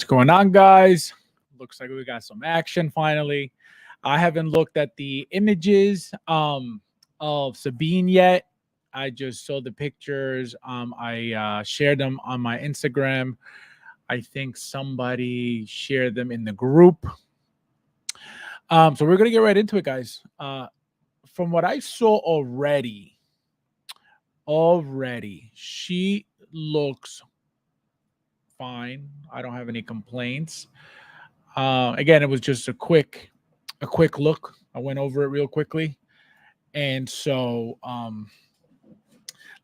going on, guys? Looks like we got some action finally. I haven't looked at the images of Sabine yet. I just saw the pictures. I shared them on my Instagram. I think somebody shared them in the group. So we're gonna get right into it, guys. From what I saw already, she looks fine. I don't have any complaints. Again, it was just a quick look. I went over it real quickly, and so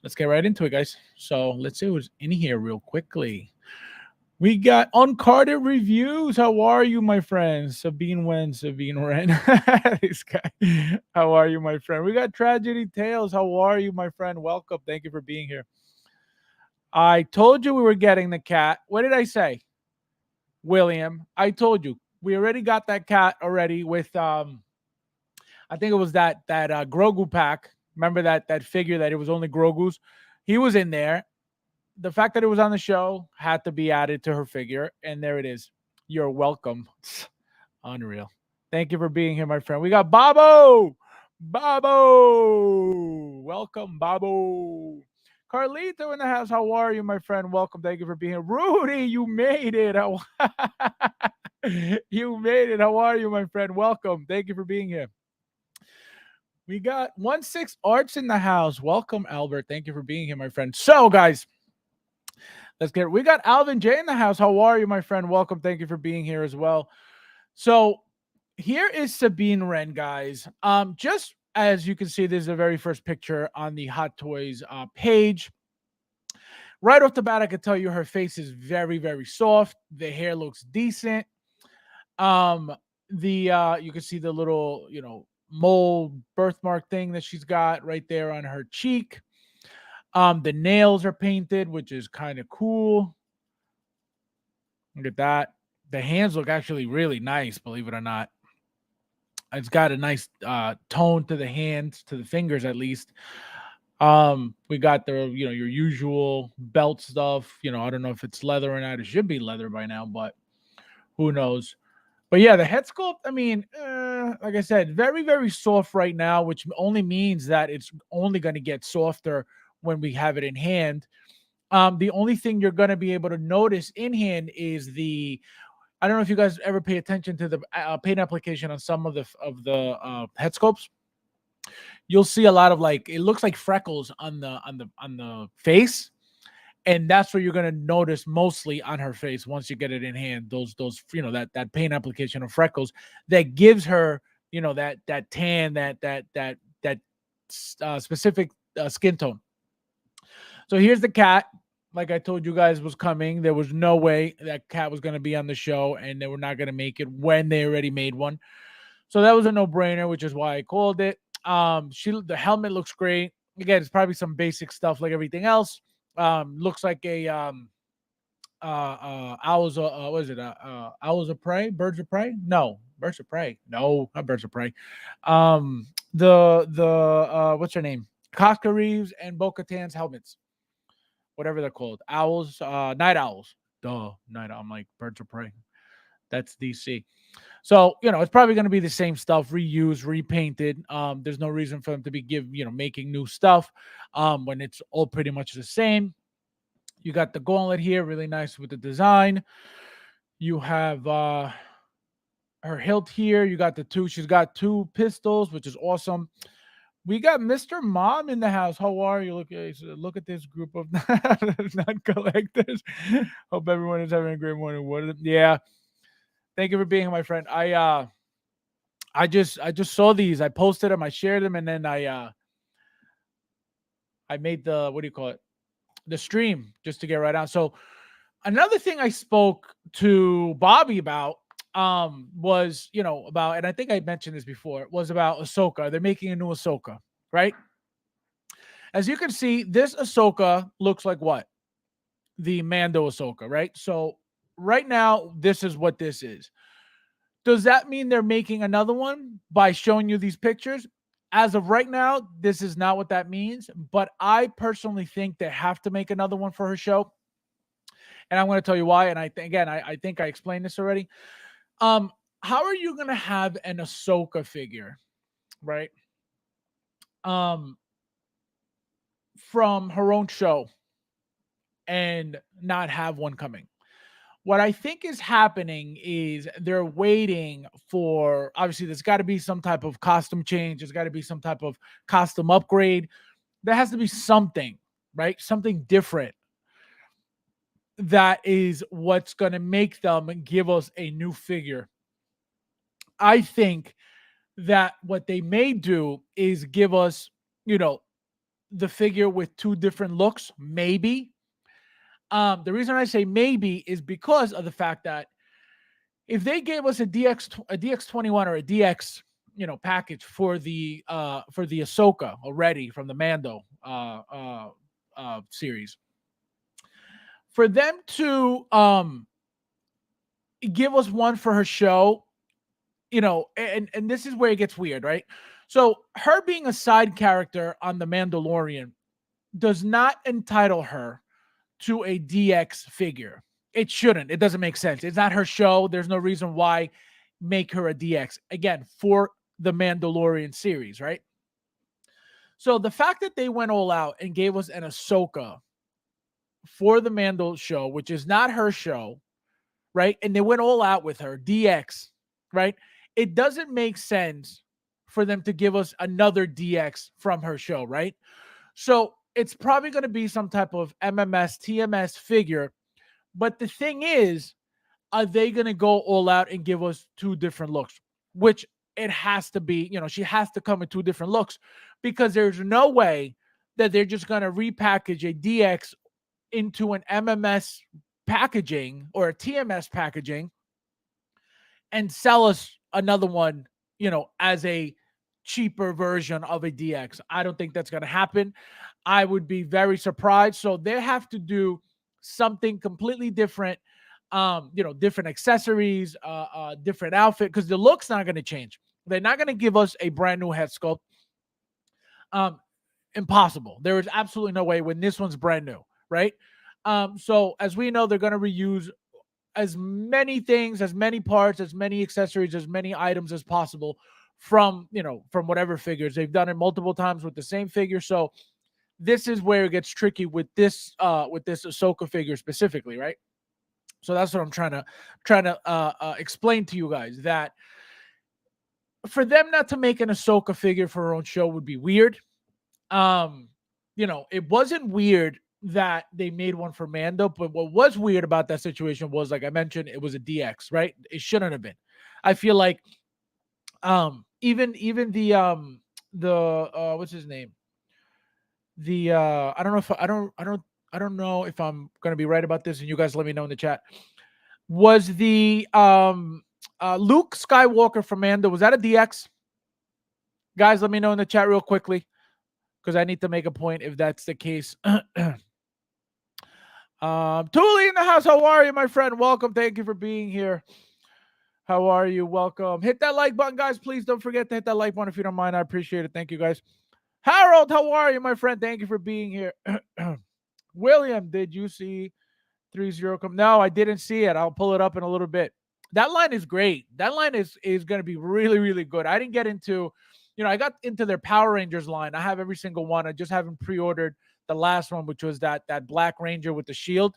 let's get right into it, guys. So let's see who's in here real quickly. We got uncarded reviews. How are you, my friend? Sabine Wren. This guy. How are you, my friend? We got tragedy tales. How are you, my friend? Welcome. Thank you for being here. I told you we were getting the cat. What did I say? William, I told you we already got that cat already with I think it was that Grogu pack. Remember that figure that it was only Grogu's? He was in there. The fact that it was on the show had to be added to her figure, and there it is. You're welcome. Unreal. Thank you for being here, my friend. We got Babo. Babo. Welcome, Babo. Carlito in the house. How are you, my friend? Welcome. Thank you for being here. Rudy, you made it. You made it. How are you, my friend? Welcome. Thank you for being here. We got 1-6 Arts in the house. Welcome, Albert. Thank you for being here, my friend. So, guys, we got Alvin J in the house. How are you, my friend? Welcome. Thank you for being here as well. So, here is Sabine Wren, guys. Just as you can see, this is the very first picture on the Hot Toys page. Right off the bat, I could tell you her face is very, very soft. The hair looks decent. You can see the little, mole birthmark thing that she's got right there on her cheek. The nails are painted, which is kind of cool. Look at that. The hands look actually really nice, believe it or not. It's got a nice tone to the hands, to the fingers at least. We got the, your usual belt stuff. I don't know if it's leather or not. It should be leather by now, but who knows? But yeah, the head sculpt, I mean, like I said, very, very soft right now, which only means that it's only going to get softer when we have it in hand. The only thing you're going to be able to notice in hand is I don't know if you guys ever pay attention to the paint application on some of the head sculpts. You'll see a lot of it looks like freckles on the face. And that's what you're going to notice mostly on her face once you get it in hand. Those that paint application of freckles that gives her that tan, that specific skin tone. So here's the cat. Like I told you guys was coming. There was no way that cat was going to be on the show, and they were not going to make it when they already made one. So that was a no-brainer, which is why I called it. The helmet looks great. Again, it's probably some basic stuff like everything else. Looks like a owls. What is it? Owls of prey, birds of prey? No, birds of prey. No, not birds of prey. The what's her name? Casca Reeves and Bo-Katan's helmets, whatever they're called. Owls, night owls. Duh, night owl. I'm like birds of prey. That's DC. So, it's probably going to be the same stuff, reused, repainted. There's no reason for them to be making new stuff when it's all pretty much the same. You got the gauntlet here, really nice with the design. You have her hilt here. You got she's got 2 pistols, which is awesome. We got Mr. Mom in the house. How are you? Look at this group of non-collectors. Hope everyone is having a great morning. Yeah. Thank you for being here, my friend. I just saw these. I posted them. I shared them, and then I made the the stream just to get right on. So another thing I spoke to Bobby about was about, and I think I mentioned this before, was about Ahsoka. They're making a new Ahsoka, right? As you can see, this Ahsoka looks like what? The Mando Ahsoka, right? So right now, this is what this is. Does that mean they're making another one by showing you these pictures? As of right now, this is not what that means. But I personally think they have to make another one for her show. and I'm going to tell you why. And I think I explained this already. Um, how are you going to have an Ahsoka figure, right? Um, from her own show and not have one coming? What I think is happening is they're waiting for, obviously there's got to be some type of costume change, there's got to be some type of costume upgrade. There has to be something, right? Something different that is what's going to make them give us a new figure. I think that what they may do is give us, you know, the figure with two different looks, maybe. The reason I say maybe is because of the fact that if they gave us a DX21 or a DX, package for the Ahsoka already from the Mando series, for them to give us one for her show, and this is where it gets weird, right? So her being a side character on the Mandalorian does not entitle her to a DX figure. It shouldn't. It doesn't make sense. It's not her show. There's no reason why make her a DX. Again, for the Mandalorian series, right? So the fact that they went all out and gave us an Ahsoka for the Mando show, which is not her show, right? And they went all out with her, DX, right? It doesn't make sense for them to give us another DX from her show, right? So it's probably going to be some type of MMS, TMS figure. But the thing is, are they going to go all out and give us two different looks? Which it has to be, she has to come in two different looks, because there's no way that they're just going to repackage a DX into an MMS packaging or a TMS packaging and sell us another one, as a cheaper version of a DX. I don't think that's going to happen. I would be very surprised. So they have to do something completely different, different accessories, different outfit, because the look's not going to change. They're not going to give us a brand new head sculpt. Impossible. There is absolutely no way when this one's brand new, right? So as we know, they're going to reuse as many things, as many parts, as many accessories, as many items as possible from whatever figures. They've done it multiple times with the same figure. So this is where it gets tricky with this Ahsoka figure specifically, right? So that's what I'm trying to explain to you guys, that for them not to make an Ahsoka figure for her own show would be weird. It wasn't weird that they made one for Mando, but what was weird about that situation was, like I mentioned, it was a DX, right? It shouldn't have been. I feel like even the what's his name? The I don't know if I don't know if I'm gonna be right about this, and you guys let me know in the chat. Was the Luke Skywalker from Mando, was that a DX? Guys, let me know in the chat real quickly, because I need to make a point if that's the case. Tuli in the house. How are you, my friend? Welcome. Thank you for being here. How are you? Welcome. Hit that like button, guys. Please don't forget to hit that like button if you don't mind. I appreciate it. Thank you, guys. Harold, how are you, my friend? Thank you for being here. William, did you see 3-0 come? No, I didn't see it. I'll pull it up in a little bit. That line is great. That line is going to be really, really good. I didn't get into, I got into their Power Rangers line. I have every single one. I just haven't pre-ordered the last one, which was that Black Ranger with the shield.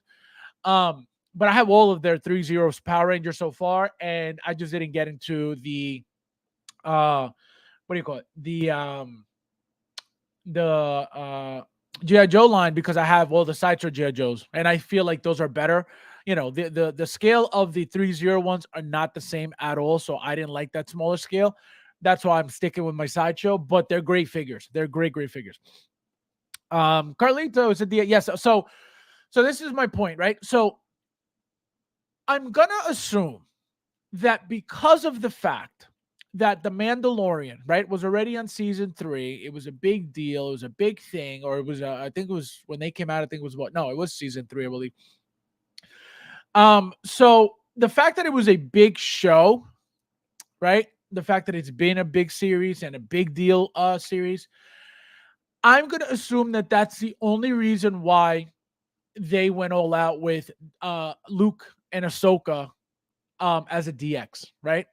But I have all of their 3-0 Power Rangers so far, and I just didn't get into the what do you call it? The G.I. Joe line, because I have all the Sideshow G.I. Joes, and I feel like those are better. The scale of the 3-0 ones are not the same at all, so I didn't like that smaller scale. That's why I'm sticking with my Sideshow, but they're great figures. They're great figures. Carlito said, yes. So this is my point, right? So I'm going to assume that because of the fact that The Mandalorian, right, was already on season 3, it was a big deal. It was a big thing, or it was, I think it was when they came out, I think it was it was season 3, I believe. So the fact that it was a big show, right? The fact that it's been a big series and a big deal series, I'm going to assume that that's the only reason why they went all out with Luke and Ahsoka as a DX, right?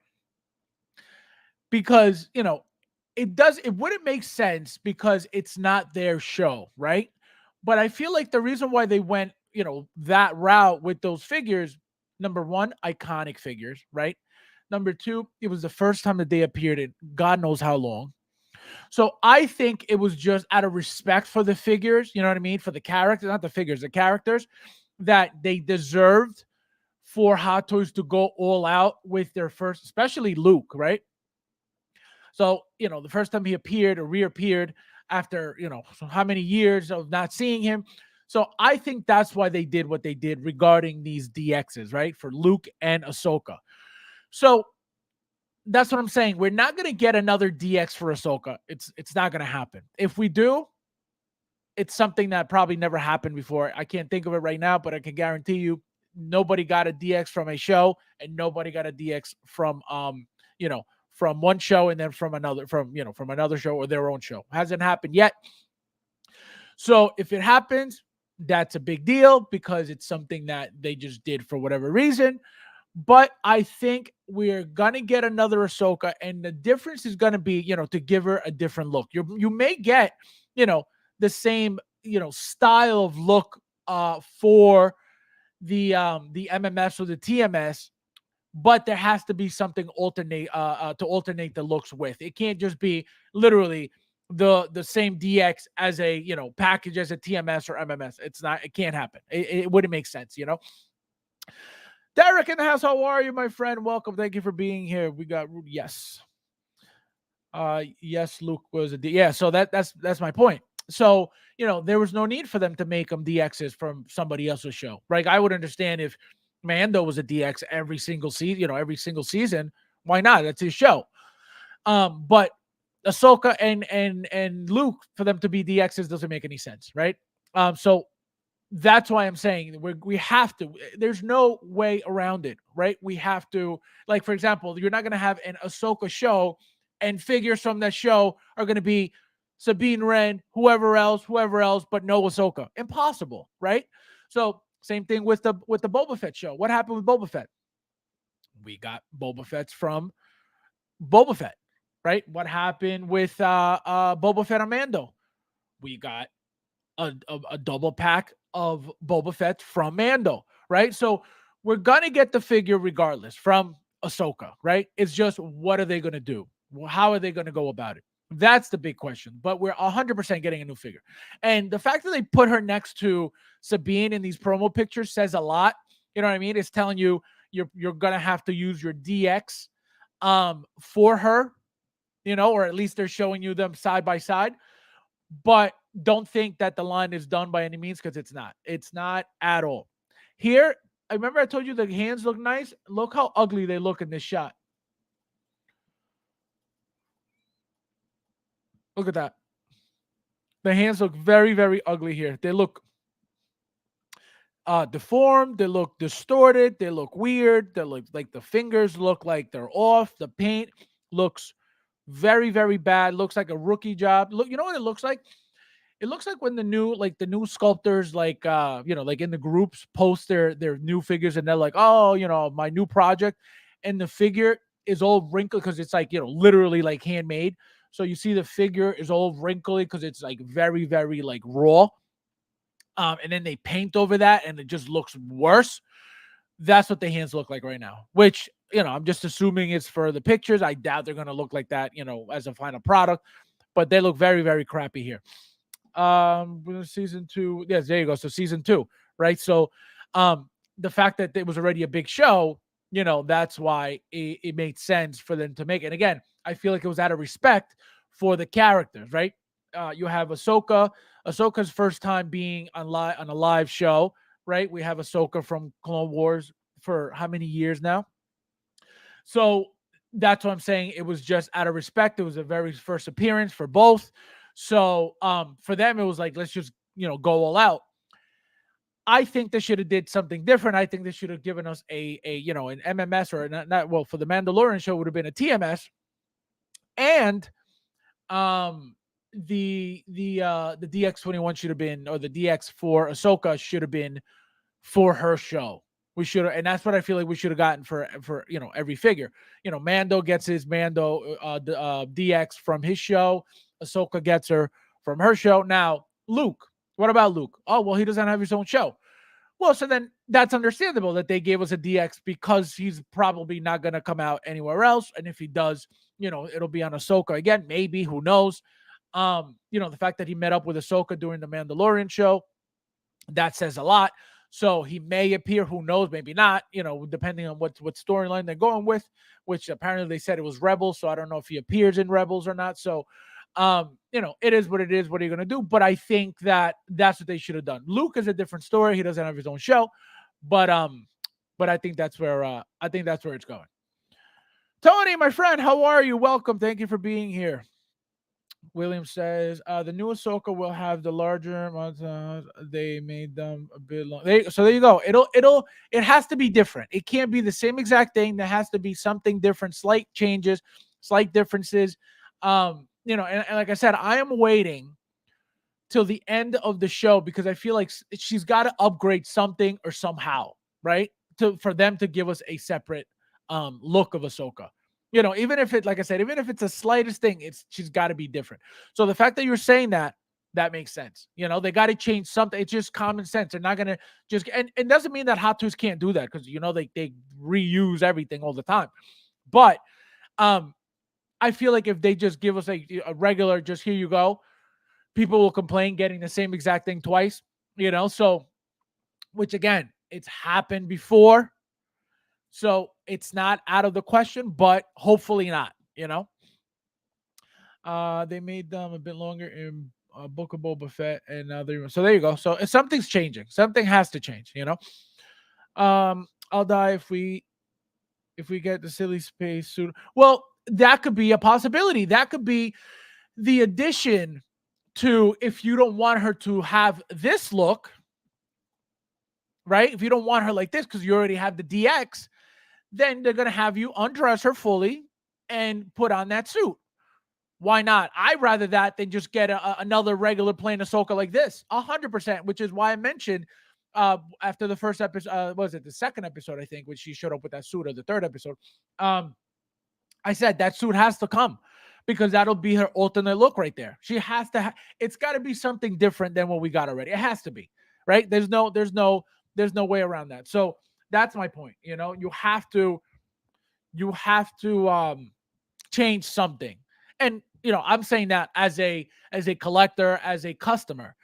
Because it wouldn't make sense because it's not their show, right? But I feel like the reason why they went that route with those figures, number one, iconic figures, right? Number two, it was the first time that they appeared in God knows how long. So I think it was just out of respect for the figures, you know what I mean, for the characters, not the figures, the characters, that they deserved for Hot Toys to go all out with their first, especially Luke, right? So, the first time he appeared or reappeared after, so how many years of not seeing him. So I think that's why they did what they did regarding these DXs, right? For Luke and Ahsoka. So that's what I'm saying. We're not going to get another DX for Ahsoka. It's not going to happen. If we do, it's something that probably never happened before. I can't think of it right now, but I can guarantee you nobody got a DX from a show and nobody got a DX from from one show and then from another show or their own show. Hasn't happened yet. So if it happens, that's a big deal because it's something that they just did for whatever reason. But I think we're gonna get another Ahsoka, and the difference is gonna be, to give her a different look. You may get, the same, style of look for the MMS or the TMS, but there has to be something to alternate the looks with. It can't just be literally the same DX as a package as a TMS or MMS. It can't happen. It wouldn't make sense, Derek in the house, how are you, my friend? Welcome. Thank you for being here. We got yes. Yes, Luke was a D. Yeah, so that's my point. So, there was no need for them to make them DXs from somebody else's show. Right? I would understand if Mando was a DX every single season, why not? That's his show. But Ahsoka and Luke, for them to be DXs doesn't make any sense, right? So that's why I'm saying we have to. There's no way around it, right? We have to. Like, for example, you're not going to have an Ahsoka show, and figures from that show are going to be Sabine, Wren, whoever else, but no Ahsoka. Impossible, right? So same thing with the Boba Fett show. What happened with Boba Fett? We got Boba Fett's from Boba Fett, right? What happened with Boba Fett and Mando? We got a double pack of Boba Fett from Mando, right? So we're gonna get the figure regardless from Ahsoka, right? It's just what are they gonna do? How are they gonna go about it? That's the big question. But we're 100% getting a new figure, and the fact that they put her next to Sabine in these promo pictures says a lot. You know what I mean? It's telling you you're gonna have to use your DX for her, or at least they're showing you them side by side. But don't think that the line is done by any means because it's not. It's not at all. Here, I remember I told you the hands look nice. Look how ugly they look in this shot. Look at that. The hands look very, very ugly here. They look deformed. They look distorted. They look weird. They look like the fingers look like they're off. The paint looks very, very bad. Looks like a rookie job. Look, you know what it looks like? It looks like when the new sculptors like like in the groups post their new figures and they're like, oh, my new project, and the figure is all wrinkled because it's like literally like handmade. So you see the figure is all wrinkly because it's like very, very like raw. And then they paint over that and it just looks worse. That's what the hands look like right now, which I'm just assuming it's for the pictures. I doubt they're gonna look like that, as a final product, but they look very, very crappy here. Season 2. Yes, there you go. So season 2, right? So the fact that it was already a big show, that's why it made sense for them to make it. And again, I feel like it was out of respect for the characters, right? You have Ahsoka's first time being on a live show, right? We have Ahsoka from Clone Wars for how many years now? So that's what I'm saying. It was just out of respect. It was a very first appearance for both. So for them, it was like, let's just, go all out. I think they should have did something different. I think they should have given us an MMS or not well, for the Mandalorian show would have been a TMS and the DX21 should have been, or the DX for Ahsoka should have been for her show. We should have, and that's what I feel like we should have gotten for every figure. Mando gets his Mando DX from his show. Ahsoka gets her from her show. Now Luke, what about Luke? Oh well, he doesn't have his own show. Well, so then that's understandable that they gave us a DX because he's probably not going to come out anywhere else. And if he does, it'll be on Ahsoka again. Maybe, who knows? The fact that he met up with Ahsoka during the Mandalorian show, that says a lot. So he may appear, who knows, maybe not, depending on what storyline they're going with, which apparently they said it was Rebels. So I don't know if he appears in Rebels or not. So, it is what it is. What are you going to do? But I think that that's what they should have done. Luke is a different story. He doesn't have his own show, but I think that's where it's going. Tony, my friend, how are you? Welcome. Thank you for being here. William says the new Ahsoka will have the larger they made them a bit long. So there you go. It has to be different. It can't be the same exact thing. There has to be something different, slight changes, slight differences. And like I said, I am waiting till the end of the show because I feel like she's got to upgrade something or somehow, right? For them to give us a separate look of Ahsoka. Even if it, like I said, even if it's the slightest thing, she's got to be different. So the fact that you're saying that makes sense. They got to change something. It's just common sense. They're not gonna just, and it doesn't mean that Hot Toys can't do that because they reuse everything all the time. But I feel like if they just give us a regular, just here you go, people will complain getting the same exact thing twice. So, which again, it's happened before. So it's not out of the question, but hopefully not, they made them a bit longer in Book of Boba Fett, and now so there you go. So something's changing. Something has to change, I'll die if we get the silly space suit. Well, that could be a possibility. That could be the addition to, if you don't want her to have this look, right? If you don't want her like this because you already have the DX, then they're going to have you undress her fully and put on that suit. Why not? I'd rather that than just get another regular plain Ahsoka like this. 100%, which is why I mentioned after the first episode, was it the second episode, I think, when she showed up with that suit, or the third episode, I said that suit has to come because that'll be her alternate look right there. She has to it's got to be something different than what we got already. It has to be, right? There's no way around that. So that's my point. You have to change something. And I'm saying that as a collector, as a customer.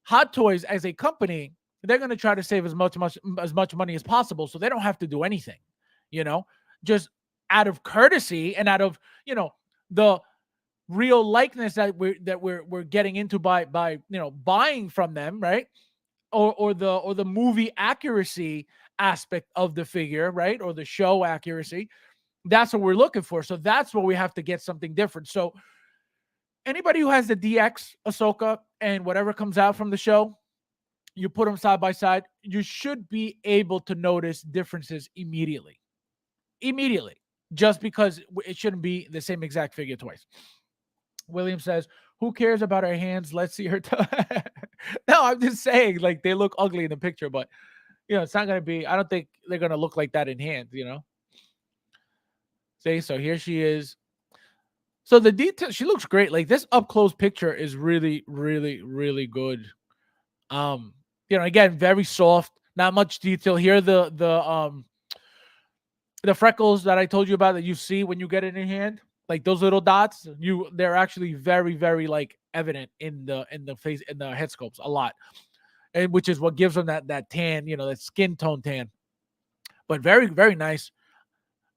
Hot Toys as a company, they're going to try to save as much money as possible, so they don't have to do anything. Just out of courtesy and out of the real likeness that we're getting into by buying from them, right? Or the movie accuracy aspect of the figure, right? Or the show accuracy. That's what we're looking for. So that's what we have to get, something different. So anybody who has the DX Ahsoka and whatever comes out from the show, you put them side by side, you should be able to notice differences immediately, just because it shouldn't be the same exact figure twice. William says, who cares about her hands? Let's see her. No, I'm just saying, like, they look ugly in the picture, but it's not going to be, I don't think they're going to look like that in hand, See, so here she is. So the detail, she looks great. Like, this up close picture is really, really, really good. Again, very soft, not much detail here. The freckles that I told you about that you see when you get it in hand, like those little dots, they're actually very, very like evident in the face, in the head sculpts a lot, and which is what gives them that tan, that skin tone tan. But very, very nice.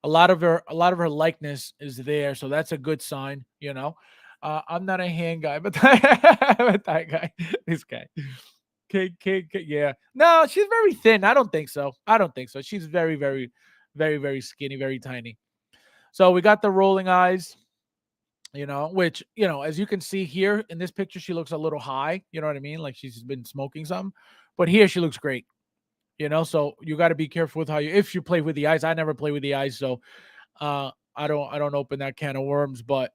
A lot of her likeness is there, so that's a good sign. I'm not a hand guy, but that guy, this guy. Yeah. No, she's very thin. I don't think so. She's very, very, very, very skinny, very tiny. So we got the rolling eyes, which, as you can see here in this picture, she looks a little high. You know what I mean? Like she's been smoking some. But here she looks great. So you got to be careful with if you play with the eyes. I never play with the eyes, so I don't open that can of worms. But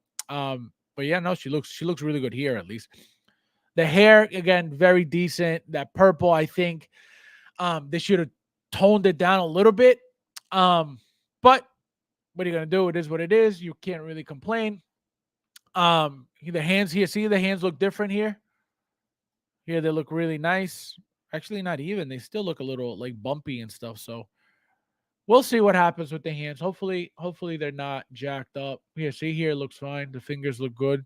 But yeah, no, she looks really good here at least. The hair again, very decent. That purple, I think they should have toned it down a little bit. But what are you gonna do? It is what it is. You can't really complain. The hands here, see the hands look different here. Here they look really nice. Actually, not even. They still look a little like bumpy and stuff. So we'll see what happens with the hands. Hopefully they're not jacked up. Here, see here it looks fine. The fingers look good.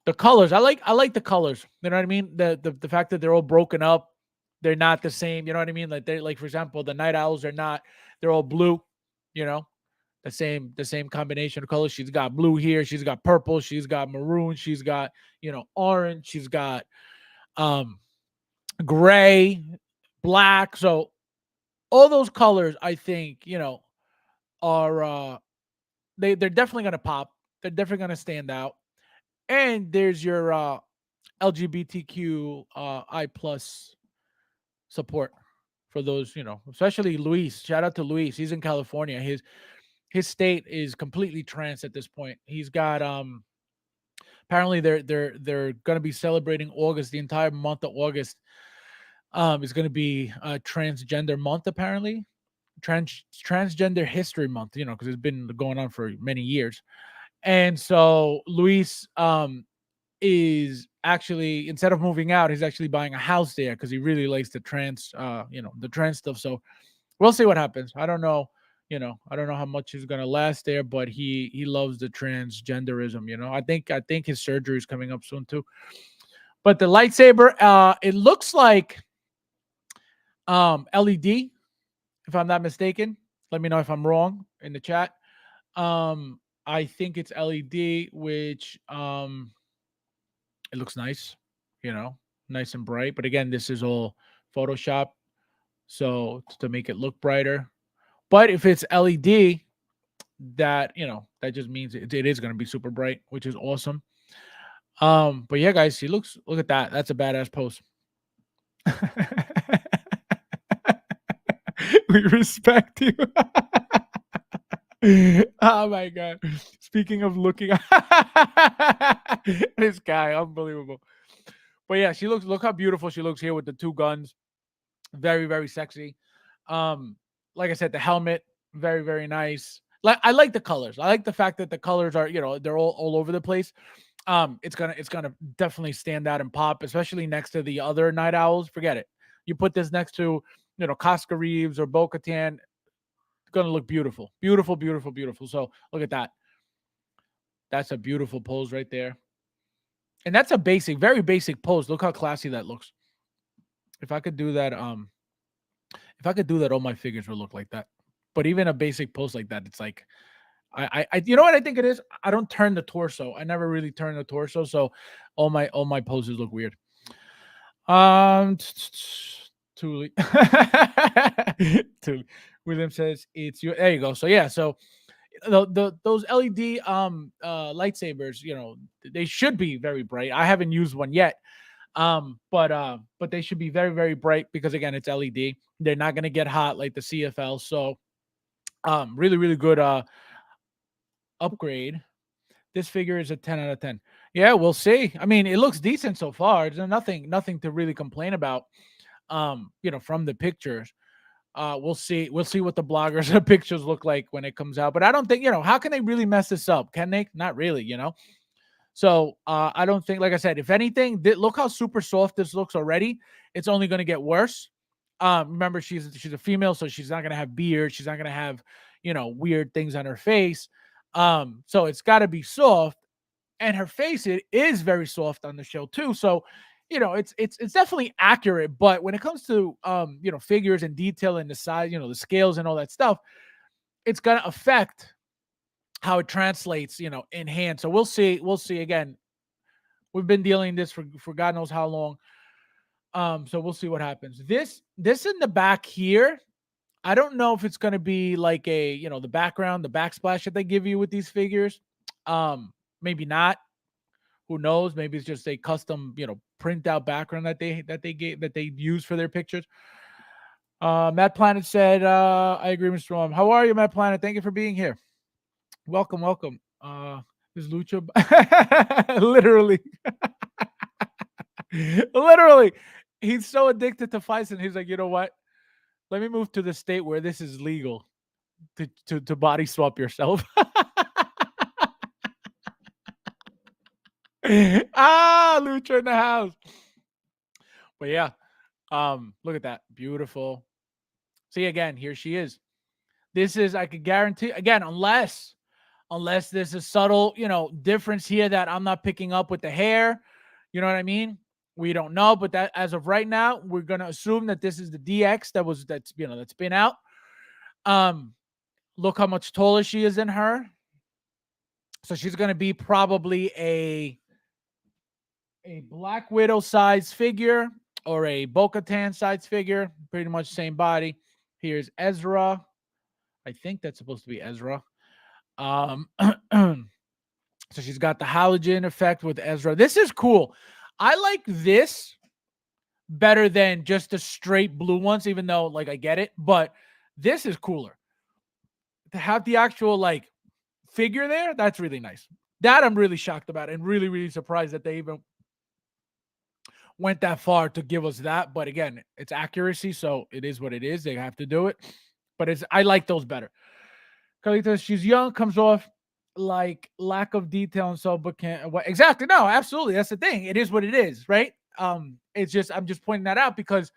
The colors, I like the colors. You know what I mean? The fact that they're all broken up, they're not the same. You know what I mean? Like they're like, for example, the night owls are not. They're all blue. You know, the same combination of colors. She's got blue here. She's got purple. She's got maroon. She's got orange. She's got um gray, black. So all those colors, I think, are they're definitely gonna pop. They're definitely gonna stand out. And there's your LGBTQ I plus support for those, especially Luis. Shout out to Luis. He's in California. His state is completely trans at this point. He's got apparently they're gonna be celebrating August, the entire month of August. Is gonna be a transgender month, apparently. Transgender history month, because it's been going on for many years. And so Luis is actually, instead of moving out, he's actually buying a house there because he really likes the the trans stuff. So we'll see what happens. I don't know. I don't know how much he's gonna last there, but he loves the transgenderism. I think his surgery is coming up soon too. But the lightsaber, it looks like LED, if I'm not mistaken. Let me know if I'm wrong in the chat. I think it's LED, which it looks nice, nice and bright. But again, this is all Photoshop, so to make it look brighter. But if it's LED, that just means it is going to be super bright, which is awesome. But yeah, guys, look at that. That's a badass pose. We respect you. Oh my god. Speaking of looking, this guy, unbelievable. But yeah, look how beautiful she looks here with the two guns. Very, very sexy. Like I said, the helmet, very, very nice. Like, I like the colors. I like the fact that the colors are, they're all over the place. It's gonna definitely stand out and pop, especially next to the other night owls. Forget it. You put this next to, Casca Reeves or Bo Katan, it's gonna look beautiful. Beautiful, beautiful, beautiful. So look at that. That's a beautiful pose right there. And that's a basic, very basic pose. Look how classy that looks. If I could do that, all my figures would look like that. But even a basic pose like that, it's like, you know what I think it is? I don't turn the torso. I never really turn the torso, so all my poses look weird. Tuli. Tuli. William says it's you. There you go. So yeah, so those LED lightsabers, they should be very bright. I haven't used one yet. But they should be very, very bright because again, it's LED. They're not gonna get hot like the CFL. So really, really good upgrade. This figure is a 10 out of 10. Yeah, we'll see. I mean, it looks decent so far. There's nothing to really complain about. From the pictures. We'll see what the bloggers pictures look like when it comes out. But I don't think, how can they really mess this up? Can they? Not really, So I don't think, like I said, if anything, look how super soft this looks already. It's only going to get worse. Remember, she's a female, so she's not going to have beard. She's not going to have, weird things on her face. So it's got to be soft, and her face, it is very soft on the show too. So, it's definitely accurate. But when it comes to figures and detail and the size, the scales and all that stuff, it's going to affect how it translates, in hand. So we'll see. We'll see. Again, we've been dealing this for God knows how long. So we'll see what happens. This in the back here, I don't know if it's going to be like a, the background, the backsplash that they give you with these figures. Maybe not. Who knows? Maybe it's just a custom, print out background that they use for their pictures. Matt Planet said, I agree, Mr. Rom. How are you, Matt Planet? Thank you for being here. Welcome. Is Lucha literally, literally, he's so addicted to fights, and he's like, you know what? Let me move to the state where this is legal to body swap yourself. Lucha in the house. But yeah, look at that, beautiful. See again, here she is. This is, I could guarantee again, unless there's a subtle, difference here that I'm not picking up with the hair. You know what I mean? We don't know, but that as of right now, we're gonna assume that this is the DX that's been out. Look how much taller she is than her. So she's gonna be probably a Black Widow size figure or a Bo-Katan size figure, pretty much same body. Here's Ezra. I think that's supposed to be Ezra. So she's got the halogen effect with Ezra. This is cool. I like this better than just the straight blue ones, even though like I get it, but this is cooler. To have the actual like figure there, that's really nice. That I'm really shocked about and really, really surprised that they even went that far to give us that. But again, it's accuracy, so it is what it is. They have to do it. But I like those better. Carlitos, she's young, comes off like lack of detail and so, but can't what exactly? No, absolutely. That's the thing. It is what it is, right? It's just I'm just pointing that out because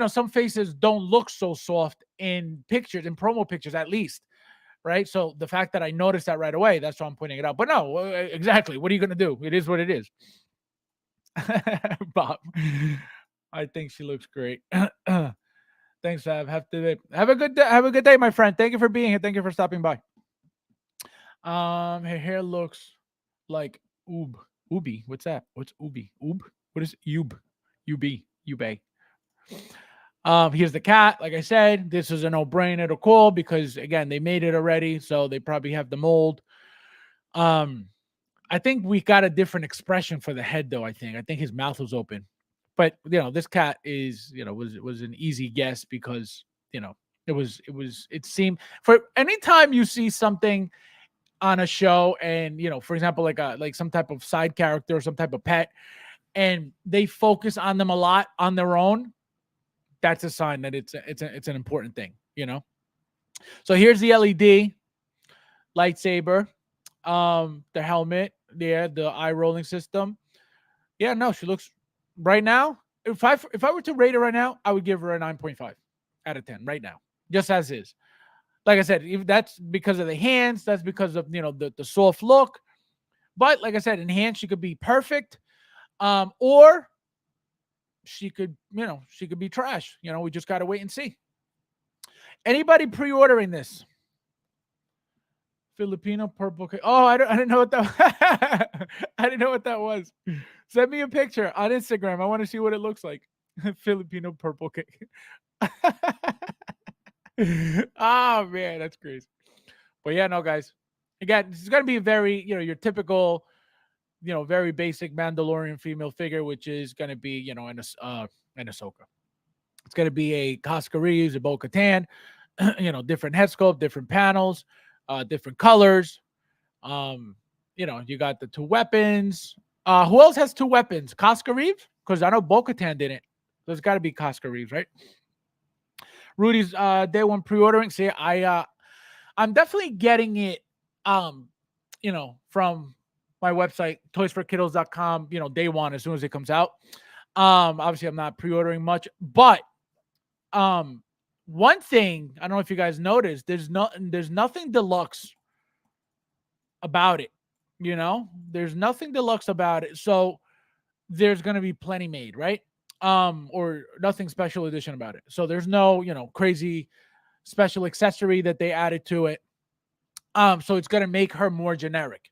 some faces don't look so soft in pictures, in promo pictures, at least, right? So the fact that I noticed that right away, that's why I'm pointing it out. But no, exactly. What are you gonna do? It is what it is. Bob, I think she looks great. Thanks, Fab. Have a good day. Have a good day, my friend. Thank you for being here. Thank you for stopping by. Her hair looks like Ubi. What's that? What's Ubi? What is Ub? Ube. Here's the cat. Like I said, this is a no-brainer to call because again, they made it already, so they probably have the mold. I think we got a different expression for the head, though. I think his mouth was open, but this cat is was an easy guess because it seemed for anytime you see something on a show and for example like some type of side character or some type of pet and they focus on them a lot on their own, that's a sign that it's an important thing. So here's the LED lightsaber, the helmet, the eye rolling system. Yeah, no, she looks right now. If I were to rate her right now, I would give her a 9.5 out of 10 right now, just as is. Like I said, if that's because of the hands, that's because of the soft look. But like I said, in hands she could be perfect, or she could be trash. We just gotta wait and see. Anybody pre-ordering this? Filipino purple cake. Oh, I didn't know what that. I didn't know what that was. Send me a picture on Instagram. I want to see what it looks like. Filipino purple cake. Oh man, that's crazy. But yeah, no, guys. Again, this is gonna be very, your typical, very basic Mandalorian female figure, which is gonna be, an Ahsoka. It's gonna be a Casca Reeves, a Bo-Katan, different head sculpt, different panels, different colors. You got the two weapons. Who else has two weapons? Casca Reeves? Because I know Bo-Katan didn't. There's got to be Casca Reeves, right? Rudy's day one pre-ordering. See, I'm definitely getting it, from my website, toysforkiddos.com, day one, as soon as it comes out. Obviously I'm not pre-ordering much, but one thing, I don't know if you guys noticed, there's nothing deluxe about it. There's nothing deluxe about it. So there's going to be plenty made, right? Or nothing special edition about it. So there's no, crazy special accessory that they added to it. So it's going to make her more generic.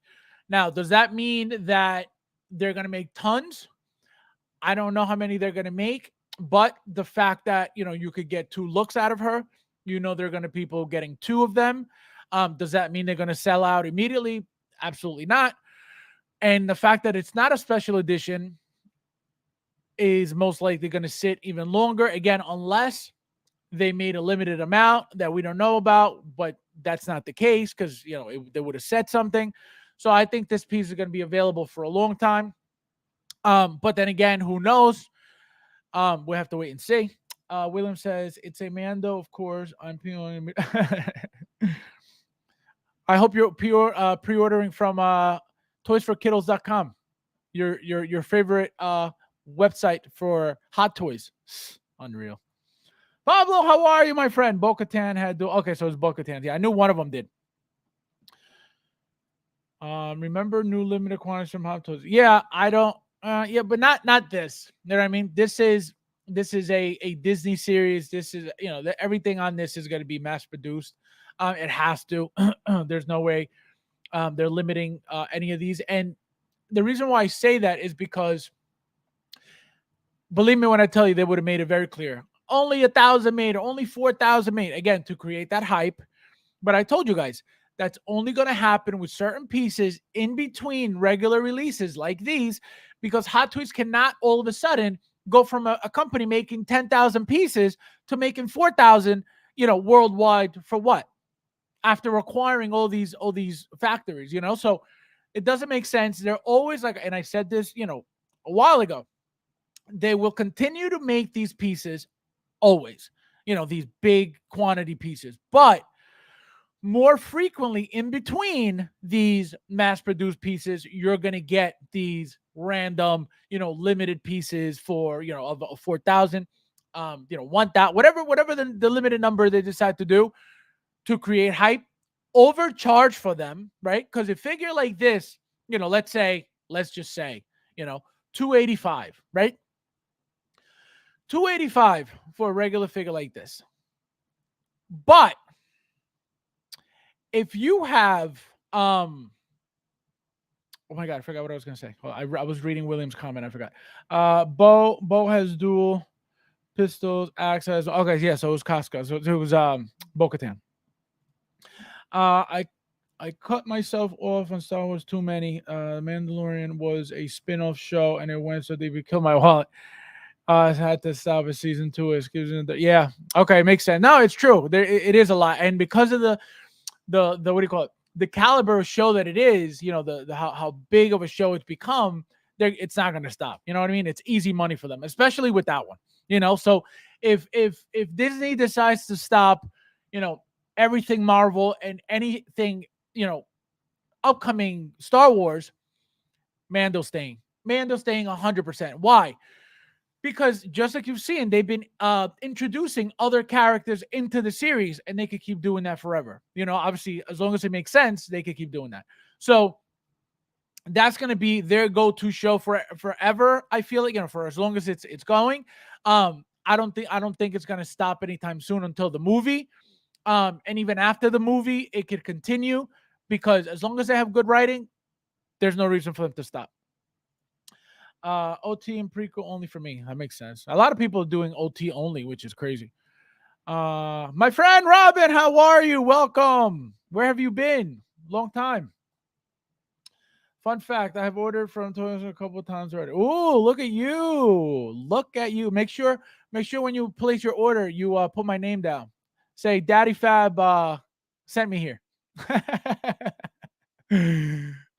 Now, does that mean that they're going to make tons? I don't know how many they're going to make, but the fact that, you could get 2 looks out of her, they're going to people getting 2 of them. Does that mean they're going to sell out immediately? Absolutely not. And the fact that it's not a special edition is most likely going to sit even longer. Again, unless they made a limited amount that we don't know about, but that's not the case because, they would have said something. So I think this piece is going to be available for a long time. But then again, who knows? We have to wait and see. William says it's a Mando, of course. I'm I hope you're pre-ordering from toysforkiddles.com. Your favorite website for hot toys. Unreal. Pablo, how are you, my friend? Bo-Katan had okay, so it's Bo-Katan. Yeah, I knew one of them did. Remember new limited quantities from hot toys? Yeah, I don't. Yeah, but not this. You know what I mean? This is a Disney series. This is everything on this is going to be mass produced. It has to. There's no way they're limiting any of these. And the reason why I say that is because, believe me when I tell you, they would have made it very clear. Only 1,000 made, or only 4,000 made. Again, to create that hype. But I told you guys, that's only going to happen with certain pieces in between regular releases like these, because Hot Toys cannot all of a sudden go from a company making 10,000 pieces to making 4,000, worldwide for what? After acquiring all these factories, so it doesn't make sense. They're always like, and I said this, a while ago, they will continue to make these pieces always, these big quantity pieces, but more frequently in between these mass-produced pieces, you're going to get these random, limited pieces for, of 4,000, 1,000, whatever the limited number they decide to do to create hype, overcharge for them, right? Because a figure like this, let's just say, 285, right? 285 for a regular figure like this. But if you have oh my god, I forgot what I was gonna say. Well, I was reading William's comment. I forgot. Bo has dual pistols, axe has okay, yeah. So it was Casca. So it was Bo-Katan. I cut myself off on Star Wars too many. Mandalorian was a spin-off show, and it went so they would kill my wallet. I had to stop at season 2. Excuse me. Yeah. Okay, makes sense. No, it's true. It is a lot, and because of the what do you call it? The caliber of show that it is, the how big of a show it's become, it's not going to stop. You know what I mean? It's easy money for them, especially with that one. So if Disney decides to stop, everything Marvel and anything, upcoming Star Wars, Mando's staying 100%. Why? Because just like you've seen, they've been introducing other characters into the series, and they could keep doing that forever. Obviously, as long as it makes sense, they could keep doing that. So that's going to be their go-to show for forever. I feel like, for as long as it's going. I don't think it's going to stop anytime soon until the movie. And even after the movie, it could continue, because as long as they have good writing, there's no reason for them to stop. OT and prequel only for me. That makes sense. A lot of people are doing OT only, which is crazy. My friend Robin, how are you? Welcome. Where have you been? Long time. Fun fact, I have ordered from Toys a couple of times already. Oh, look at you. Look at you. Make sure when you place your order, you put my name down. Say Daddy Fab sent me here.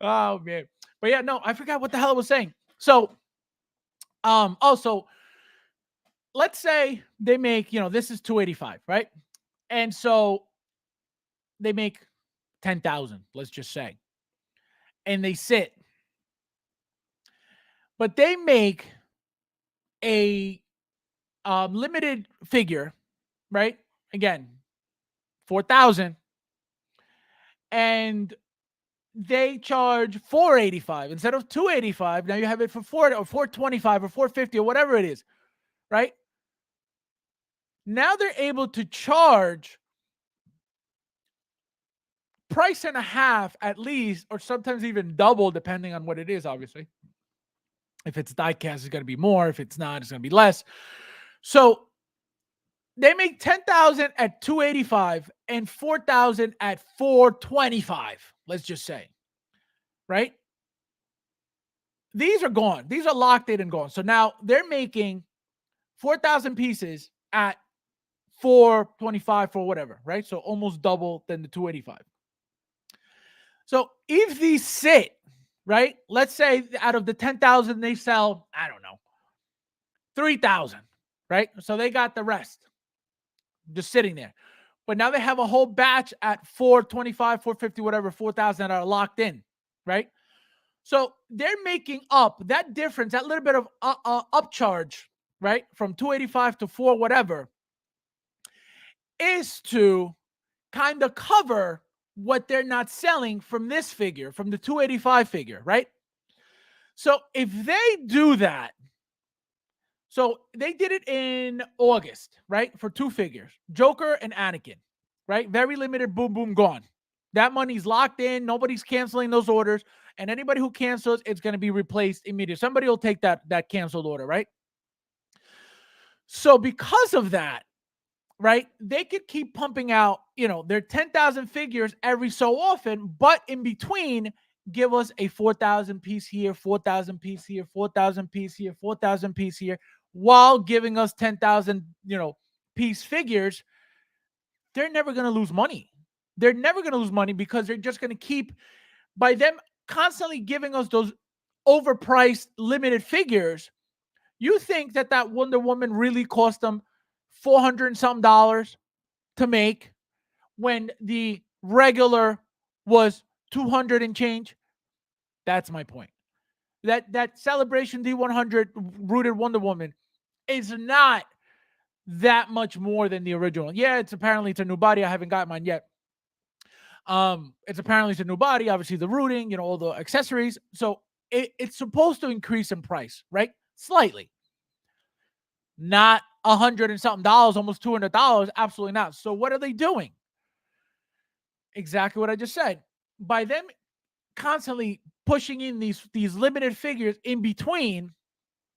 Oh man. But yeah, no, I forgot what the hell I was saying. So also, let's say they make, this is 285, right? And so they make 10,000, let's just say. And they sit. But they make a limited figure, right? Again, 4,000. And they charge 485 instead of 285. Now you have it for 4 or 425 or 450 or whatever it is, right? Now they're able to charge price and a half at least, or sometimes even double, depending on what it is, obviously. If it's diecast, it's going to be more. If it's not, it's going to be less. So they make 10,000 at 285 and 4,000 at 425. Let's just say, right? These are gone. These are locked in and gone. So now they're making 4,000 pieces at 425 for whatever, right? So almost double than the 285. So if these sit, right, let's say out of the 10,000, they sell, I don't know, 3,000, right? So they got the rest just sitting there. But now they have a whole batch at 425, 450, whatever, 4,000 that are locked in, right? So they're making up that difference, that little bit of upcharge, right? From 285 to 4, whatever, is to kind of cover what they're not selling from this figure, from the 285 figure, right? So if they do that, so they did it in August, right? For 2 figures, Joker and Anakin, right? Very limited, boom, boom, gone. That money's locked in. Nobody's canceling those orders. And anybody who cancels, it's going to be replaced immediately. Somebody will take that canceled order, right? So because of that, right, they could keep pumping out, their 10,000 figures every so often, but in between, give us a 4,000 piece here, 4,000 piece here, 4,000 piece here, 4,000 piece here, while giving us 10,000, piece figures. They're never going to lose money. They're never going to lose money because they're just going to keep, by them constantly giving us those overpriced limited figures. You think that Wonder Woman really cost them 400 and something dollars to make when the regular was 200 and change? That's my point. That Celebration D100 rooted Wonder Woman is not that much more than the original. Yeah, it's a new body. I haven't got mine yet. It's a new body. Obviously, the rooting, all the accessories. So it's supposed to increase in price, right? Slightly. Not $100 and something dollars, almost $200. Absolutely not. So what are they doing? Exactly what I just said. By them constantly pushing in these limited figures in between,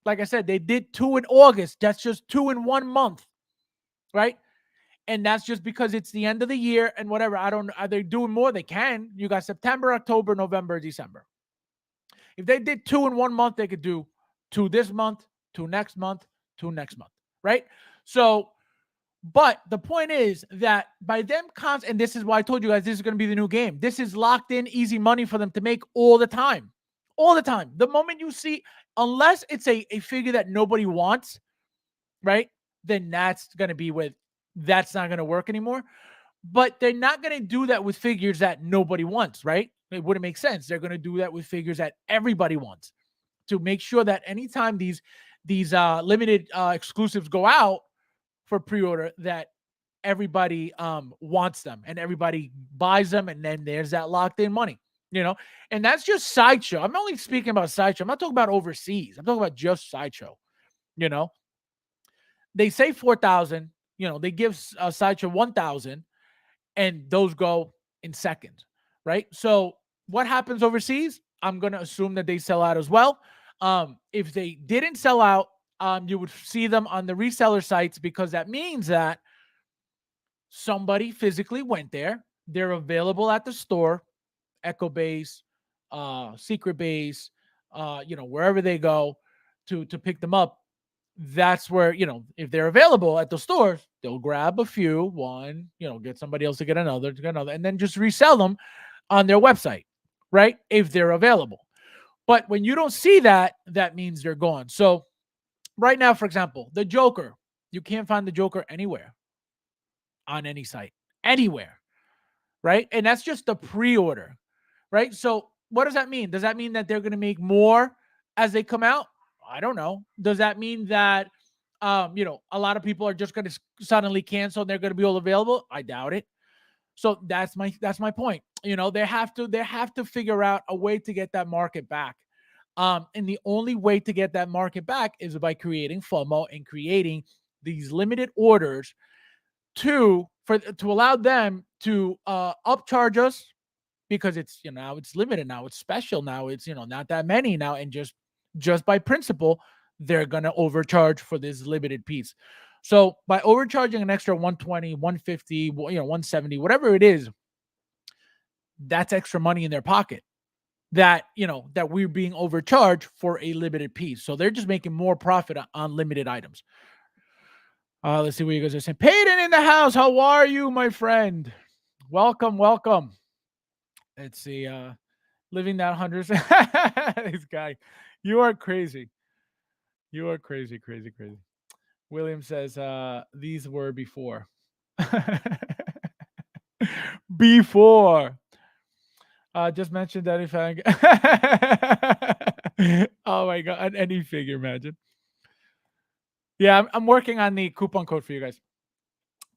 like I said, they did 2 in August. That's just 2 in 1 month, right? And that's just because it's the end of the year and whatever. I don't know. Are they doing more? They can. You got September, October, November, December. If they did 2 in 1 month, they could do 2 this month, 2 next month, 2 next month, right? So, but the point is that by them and this is why I told you guys this is going to be the new game. This is locked in, easy money for them to make all the time. All the time. The moment you see, unless it's a figure that nobody wants, right? Then that's going to be that's not going to work anymore. But they're not going to do that with figures that nobody wants, right? It wouldn't make sense. They're going to do that with figures that everybody wants, to make sure that anytime these limited exclusives go out for pre-order, that everybody wants them and everybody buys them, and then there's that locked in money, and that's just Sideshow. I'm only speaking about Sideshow. I'm not talking about overseas. I'm talking about just Sideshow. They say 4,000, they give Sideshow 1,000, and those go in seconds, right? So what happens overseas? I'm going to assume that they sell out as well. If they didn't sell out, you would see them on the reseller sites, because that means that somebody physically went there. They're available at the store, Echo Base, Secret Base, wherever they go to pick them up. That's where, if they're available at the stores, they'll grab a few, one, get somebody else to get another, and then just resell them on their website, right? If they're available. But when you don't see that, that means they're gone. So right now, for example, the Joker, you can't find the Joker anywhere on any site, anywhere, right? And that's just the pre-order, right? So what does that mean? Does that mean that they're going to make more as they come out? I don't know. Does that mean that, a lot of people are just going to suddenly cancel and they're going to be all available? I doubt it. So that's my point. They have to figure out a way to get that market back. And the only way to get that market back is by creating FOMO and creating these limited orders to allow them to upcharge us, because it's, now it's limited, now it's special, now it's, not that many now, and just by principle, they're going to overcharge for this limited piece. So by overcharging an extra 120, 150, 170, whatever it is, that's extra money in their pocket that we're being overcharged for a limited piece. So they're just making more profit on limited items. Let's see what you guys are saying. Peyton in the house. How are you, my friend? Welcome. Let's see. Living that hundreds. This guy, you are crazy. You are crazy, crazy, crazy. William says, these were before. Before. Just mentioned that if I oh my god, any figure, imagine. Yeah, I'm working on the coupon code for you guys.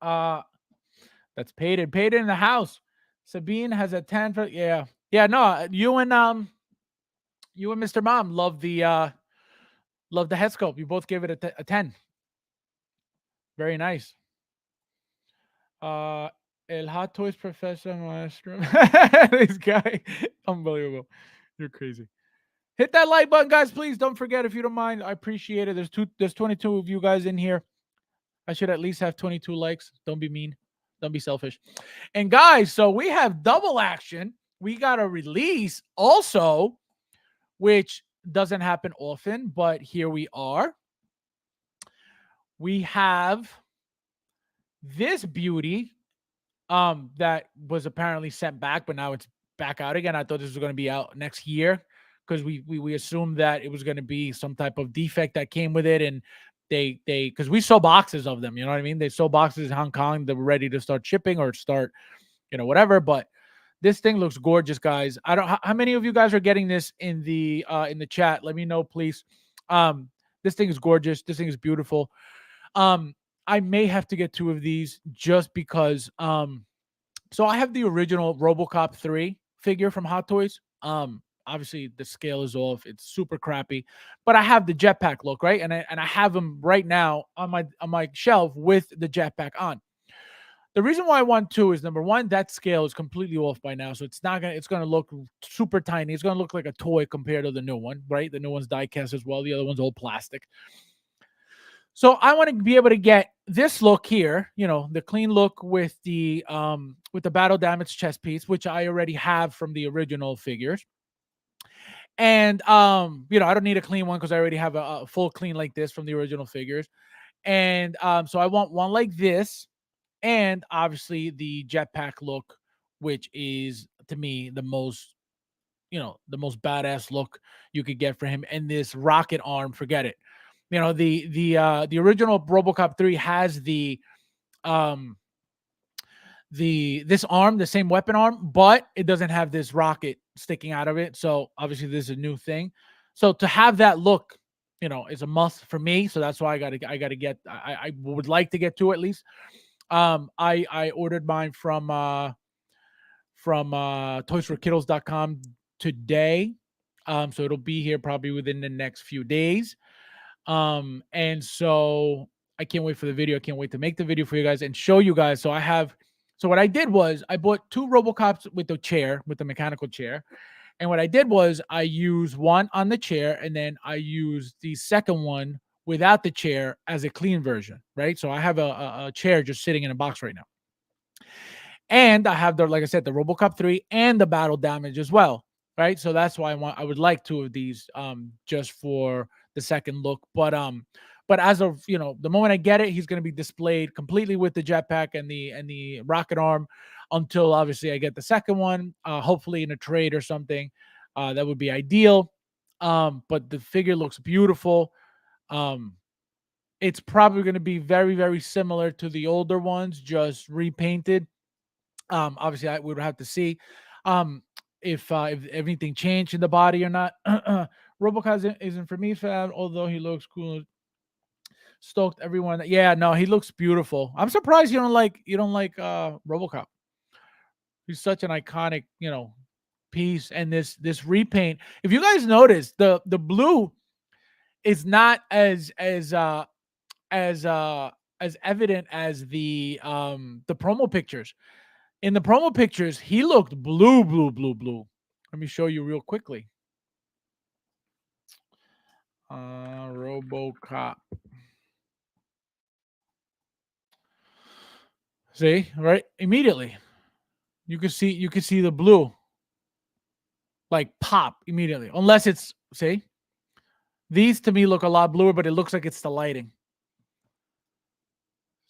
That's paid in the house. Sabine has a 10 for yeah. Yeah, no, you and Mr. Mom love the head sculpt. You both gave it a 10. Very nice. El Hot Toys Professor Maestro. This guy, unbelievable. You're crazy. Hit that like button, guys. Please don't forget if you don't mind. I appreciate it. There's 22 of you guys in here. I should at least have 22 likes. Don't be mean. Don't be selfish. And guys, so we have double action. We got a release also, which doesn't happen often, but here we are. We have this beauty that was apparently sent back, but now it's back out again. I thought this was going to be out next year because we assumed that it was going to be some type of defect that came with it, and they because we saw boxes of them, you know what I mean? They sold boxes in Hong Kong that were ready to start shipping or start, whatever. But this thing looks gorgeous, guys. I don't how many of you guys are getting this in the chat. Let me know, please. This thing is gorgeous. This thing is beautiful. I may have to get two of these just because so I have the original RoboCop 3 figure from Hot Toys. Obviously the scale is off. It's super crappy. But I have the jetpack look, right? And I have them right now on my shelf with the jetpack on. The reason why I want two is number one, that scale is completely off by now. So it's gonna look super tiny. It's gonna look like a toy compared to the new one, right? The new one's die cast as well. The other one's all plastic. So I want to be able to get this look here, the clean look with the battle damage chest piece, which I already have from the original figures. And I don't need a clean one because I already have a full clean like this from the original figures. And so I want one like this, and obviously the jetpack look, which is to me the most badass look you could get for him. And this rocket arm, forget it. The original RoboCop 3 has this arm, the same weapon arm, but it doesn't have this rocket sticking out of it. So obviously this is a new thing. So to have that look, is a must for me. So that's why I gotta get. I would like to get two at least. I ordered mine from toysforkiddles.com today. So it'll be here probably within the next few days. And so I can't wait for the video. I can't wait to make the video for you guys and show you guys. So what I did was I bought two RoboCops with the mechanical chair. And what I did was I used one on the chair, and then I used the second one without the chair as a clean version, right? So I have a chair just sitting in a box right now. And I have like I said, the RoboCop 3 and the battle damage as well, right? So that's why I would like two of these just for the second look. But as of the moment I get it, he's going to be displayed completely with the jetpack and the rocket arm until obviously I get the second one, hopefully in a trade or something. That would be ideal. But the figure looks beautiful. It's probably going to be very, very similar to the older ones, just repainted. Obviously we would have to see if anything changed in the body or not. RoboCop isn't for me, Fab, although he looks cool. Stoked everyone. Yeah, no, he looks beautiful. I'm surprised you don't like RoboCop. He's such an iconic, piece. And this repaint. If you guys notice, the blue is not as evident as the promo pictures. In the promo pictures, he looked blue. Let me show you real quickly. RoboCop. See, right? Immediately. You can see the blue like pop immediately. Unless it's, see? These to me look a lot bluer, but it looks like it's the lighting.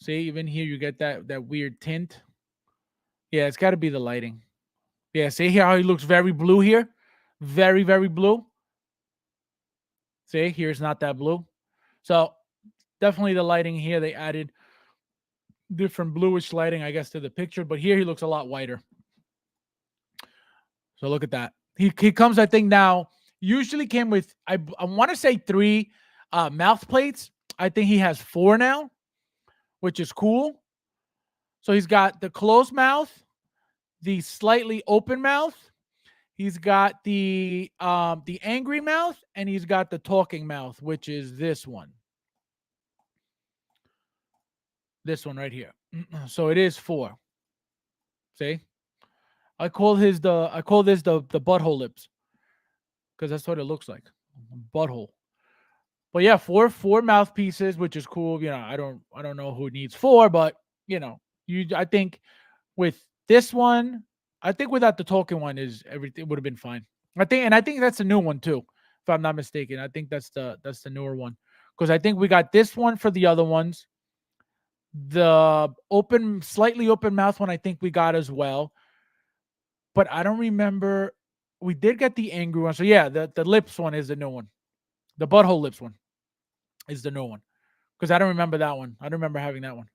See, even here you get that weird tint. Yeah, it's got to be the lighting. Yeah, see here how he looks very blue here? Very, very blue. See, here's not that blue. So definitely the lighting here, they added different bluish lighting, I guess, to the picture. But here he looks a lot whiter. So look at that. He comes, I think now, usually came with, I want to say 3 mouth plates. I think he has 4 now, which is cool. So he's got the closed mouth, the slightly open mouth. He's got the angry mouth, and he's got the talking mouth, which is this one. This one right here. So it is 4. See? I call this the butthole lips because that's what it looks like. Butthole. But yeah, four mouthpieces, which is cool. You know, I don't know who needs 4, but you know, I think with this one, I think without the talking one is everything would have been fine. I think that's a new one too, if I'm not mistaken. I think that's the newer one. Because I think we got this one for the other ones. The slightly open mouth one, I think we got as well. But I don't remember. We did get the angry one. So yeah, the lips one is the new one. The butthole lips one is the new one. Because I don't remember that one. I don't remember having that one.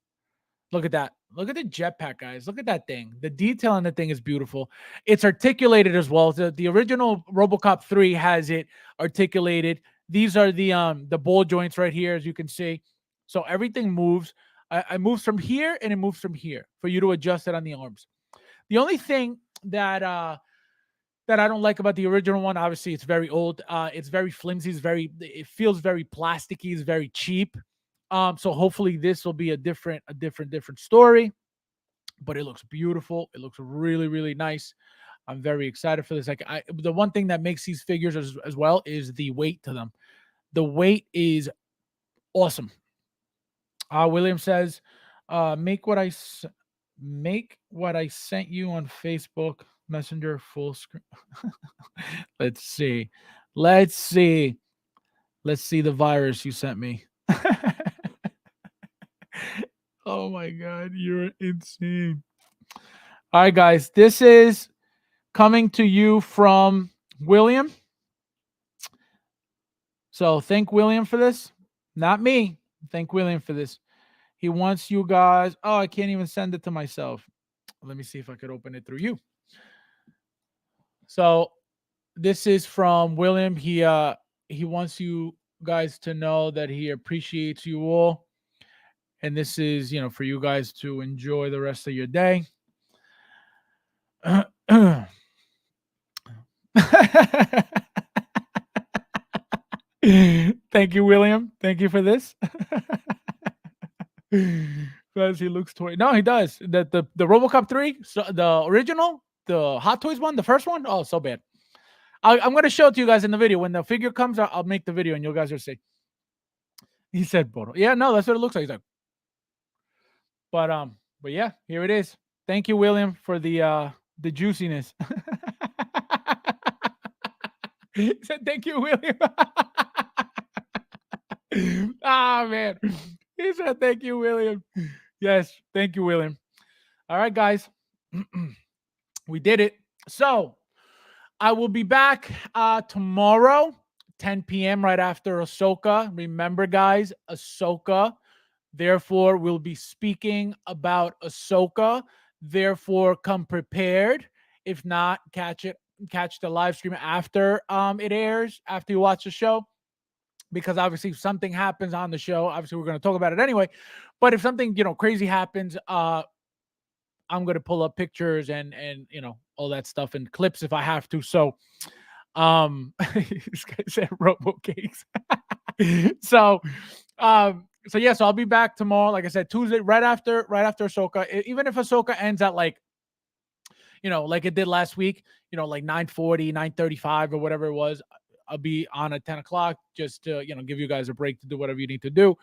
Look at that. Look at the jetpack, guys. Look at that thing. The detail on the thing is beautiful. It's articulated as well. The original RoboCop 3 has it articulated. These are the ball joints right here, as you can see. So everything moves. It moves from here and it moves from here for you to adjust it on the arms. The only thing that I don't like about the original one, obviously, it's very old. It's very flimsy. It feels very plasticky. It's very cheap. So hopefully this will be a different story. But it looks beautiful. It looks really, really nice. I'm very excited for this. The one thing that makes these figures as well is the weight to them. The weight is awesome. William says, make what I sent you on Facebook Messenger full screen. Let's see the virus you sent me. Oh my God, you're insane. All right, guys, this is coming to you from William. So thank William for this. Not me. Thank William for this. He wants you guys. Oh, I can't even send it to myself. Let me see if I could open it through you. So this is from William. He wants you guys to know that he appreciates you all. And this is, for you guys to enjoy the rest of your day. Thank you, William. Thank you for this. Because he looks toy. No, he does. The RoboCop 3, so the original, the Hot Toys one, the first one. Oh, so bad. I'm going to show it to you guys in the video. When the figure comes, I'll make the video and you guys will see. He said Bodo. Yeah, no, that's what it looks like. He's like, but yeah, here it is. Thank you, William, for the juiciness. He said, thank you, William. Man. He said, thank you, William. Yes, thank you, William. All right, guys. We did it. So I will be back tomorrow, 10 p.m. right after Ahsoka. Remember, guys, Ahsoka. Therefore, we'll be speaking about Ahsoka. Therefore, come prepared. If not, catch the live stream after it airs, after you watch the show. Because obviously, if something happens on the show, obviously we're going to talk about it anyway. But if something crazy happens, I'm going to pull up pictures and all that stuff and clips if I have to. So, this guy said Robo Cakes. So yeah, so I'll be back tomorrow. Like I said, Tuesday, right after Ahsoka. Even if Ahsoka ends at like it did last week, like 9:40, 9:35 or whatever it was, I'll be on at 10 o'clock just to, give you guys a break to do whatever you need to do.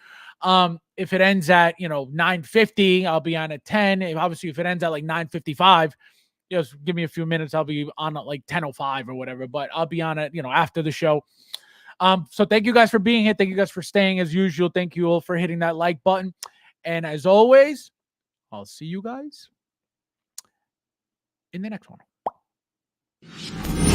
If it ends at, 9:50, I'll be on at 10. If it ends at like 9:55, just give me a few minutes. I'll be on at like 10:05 or whatever, but I'll be on it, after the show. So thank you guys for being here. Thank you guys for staying as usual. Thank you all for hitting that like button. And as always, I'll see you guys in the next one. you.